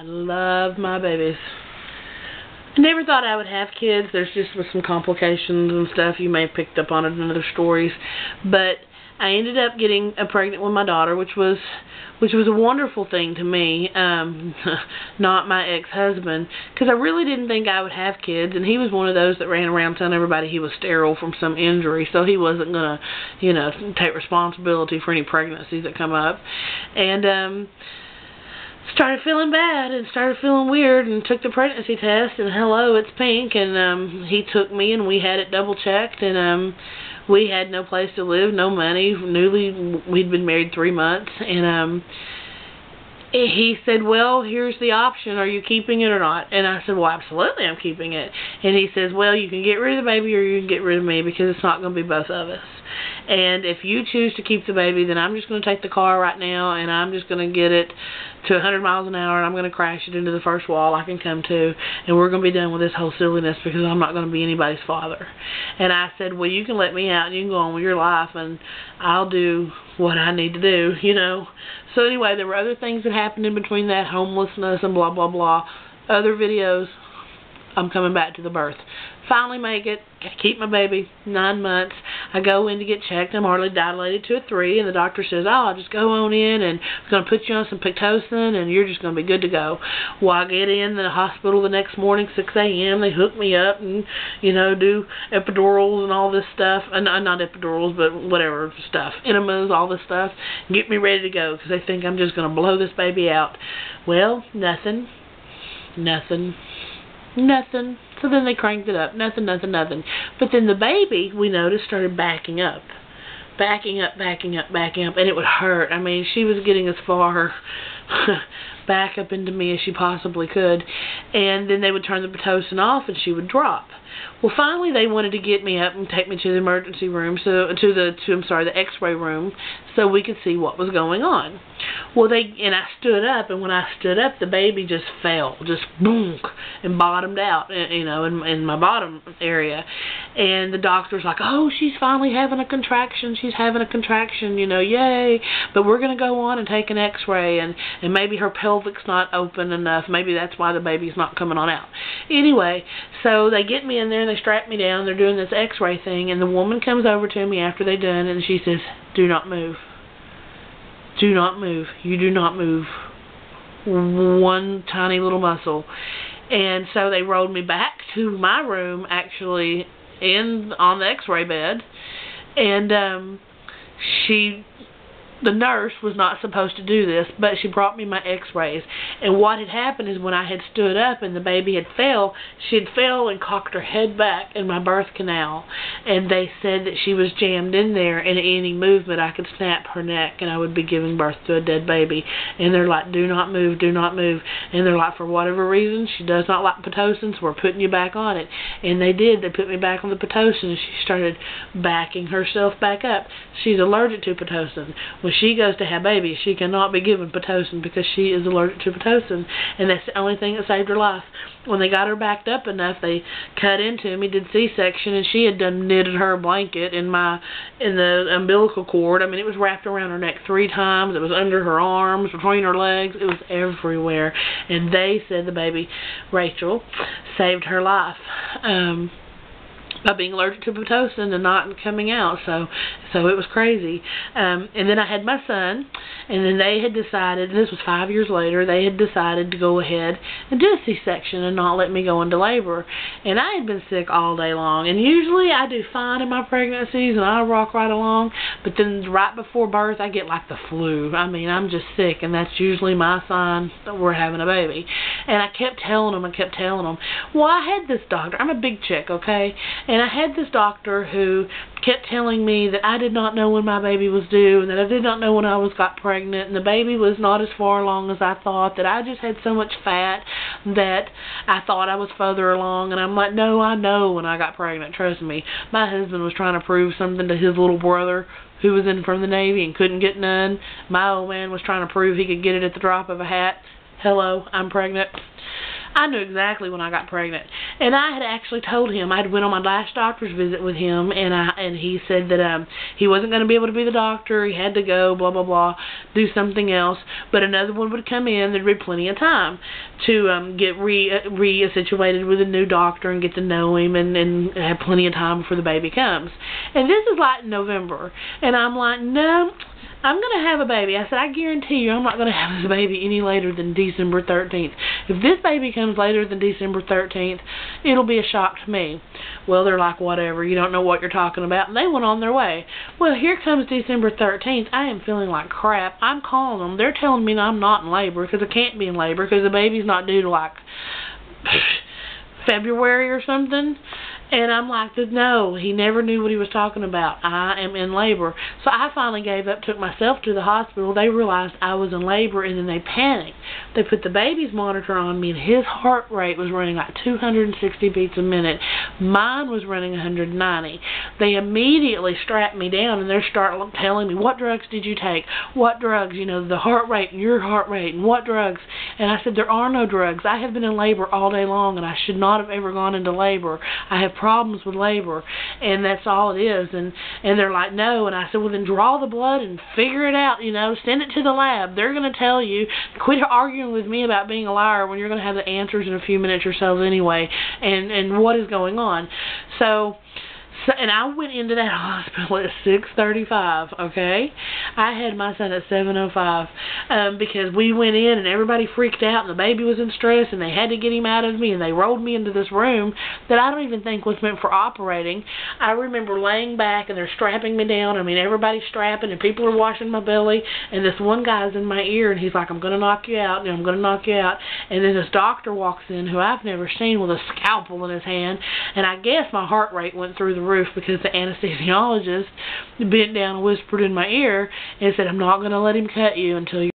love my babies. I never thought I would have kids. There's just some complications and stuff. You may have picked up on it in other stories. But I ended up getting pregnant with my daughter, which was a wonderful thing to me, not my ex-husband, because I really didn't think I would have kids, and he was one of those that ran around telling everybody he was sterile from some injury, so he wasn't going to, take responsibility for any pregnancies that come up. And started feeling bad and started feeling weird and took the pregnancy test, and hello, it's pink, and he took me and we had it double checked, and we had no place to live, no money, we'd been married 3 months, and he said, well, here's the option, are you keeping it or not? And I said, well, absolutely, I'm keeping it. And he says, well, you can get rid of the baby or you can get rid of me, because it's not going to be both of us. And if you choose to keep the baby, then I'm just going to take the car right now, and I'm just going to get it to 100 miles an hour, and I'm going to crash it into the first wall I can come to, and we're going to be done with this whole silliness, because I'm not going to be anybody's father. And I said, well, you can let me out, and you can go on with your life, and I'll do what I need to do, So anyway, there were other things that happened in between that, homelessness and blah, blah, blah. Other videos. I'm coming back to the birth. Finally make it. Keep my baby. 9 months. I go in to get checked. I'm hardly dilated to a 3, and the doctor says, oh, I'll just go on in, and I'm going to put you on some Pitocin, and you're just going to be good to go. Well, I get in the hospital the next morning, 6 a.m. They hook me up and, do epidurals and all this stuff. Not epidurals, but whatever stuff. Enemas, all this stuff. Get me ready to go, because they think I'm just going to blow this baby out. Well, nothing. So then they cranked it up. Nothing. But then the baby, we noticed, started backing up. And it would hurt. I mean, she was getting as far back up into me as she possibly could. And then they would turn the Pitocin off and she would drop. Well, finally they wanted to get me up and take me to the emergency room, the X-ray room, so we could see what was going on. Well, I stood up, and when I stood up, the baby just fell, just boom, and bottomed out, in my bottom area. And the doctor's like, oh, she's finally having a contraction. Yay. But we're going to go on and take an X-ray, and maybe her pelvic's not open enough. Maybe that's why the baby's not coming on out. Anyway, so they get me in there, and they strap me down. They're doing this X-ray thing, and the woman comes over to me after they're done, and she says, do not move. Do not move. You do not move one tiny little muscle. And so they rolled me back to my room, actually, on the X-ray bed. And the nurse was not supposed to do this, but she brought me my X-rays. And what had happened is when I had stood up and the baby had fell, she had fell and cocked her head back in my birth canal. And they said that she was jammed in there, and any movement I could snap her neck and I would be giving birth to a dead baby. And they're like, do not move, do not move. And they're like, for whatever reason, she does not like Pitocin, so we're putting you back on it. And they did. They put me back on the Pitocin, and she started backing herself back up. She's allergic to Pitocin. When she goes to have babies, she cannot be given Pitocin because she is allergic to Pitocin, and that's the only thing that saved her life. When they got her backed up enough, they cut into me, did C-section, and she had done knitted her blanket in the umbilical cord. I mean, it was wrapped around her neck 3 times. It was under her arms, between her legs. It was everywhere. And they said the baby, Rachel, saved her life. By being allergic to Pitocin and not coming out, so it was crazy. And then I had my son, and then they had decided, and this was 5 years later, they had decided to go ahead and do a C-section and not let me go into labor. And I had been sick all day long, and usually I do fine in my pregnancies, and I rock right along, but then right before birth, I get like the flu. I mean, I'm just sick, and that's usually my sign that we're having a baby. And I kept telling them, well, I had this doctor. I'm a big chick, okay? And I had this doctor who kept telling me that I did not know when my baby was due, and that I did not know when I got pregnant, and the baby was not as far along as I thought, that I just had so much fat that I thought I was further along. And I'm like, no, I know when I got pregnant, trust me. My husband was trying to prove something to his little brother who was in from the Navy and couldn't get none. My old man was trying to prove he could get it at the drop of a hat. Hello, I'm pregnant. I knew exactly when I got pregnant. And I had actually told him, I'd went on my last doctor's visit with him, and he said that he wasn't going to be able to be the doctor, he had to go, blah, blah, blah, do something else, but another one would come in, there'd be plenty of time to get re-situated with a new doctor and get to know him and have plenty of time before the baby comes. And this is like November, and I'm like, no, I'm going to have a baby. I said, I guarantee you I'm not going to have this baby any later than December 13th. If this baby comes later than December 13th, it'll be a shock to me. Well, they're like, whatever, you don't know what you're talking about. And they went on their way. Well, here comes December 13th. I am feeling like crap. I'm calling them. They're telling me that I'm not in labor because I can't be in labor because the baby's not due to like February or something. And I'm like, no, he never knew what he was talking about. I am in labor. So I finally gave up, took myself to the hospital. They realized I was in labor, and then they panicked. They put the baby's monitor on me, and his heart rate was running like 260 beats a minute. Mine was running 190. They immediately strapped me down, and they're starting telling me, what drugs did you take? What drugs? You know, the heart rate and your heart rate, and what drugs? And I said, there are no drugs. I have been in labor all day long, and I should not have ever gone into labor. I have problems with labor, and that's all it is. And they're like, no. And I said, well, then draw the blood and figure it out, you know, send it to the lab. They're going to tell you. Quit arguing with me about being a liar when you're going to have the answers in a few minutes yourselves anyway, and what is going on. So, and I went into that hospital at 6:35, okay? I had my son at 7:05 because we went in and everybody freaked out and the baby was in stress and they had to get him out of me, and they rolled me into this room that I don't even think was meant for operating. I remember laying back and they're strapping me down. I mean, everybody's strapping and people are washing my belly, and this one guy's in my ear and he's like, I'm going to knock you out, and I'm going to knock you out. And then this doctor walks in who I've never seen with a scalpel in his hand, and I guess my heart rate went through the roof because the anesthesiologist bent down and whispered in my ear and said, I'm not going to let him cut you until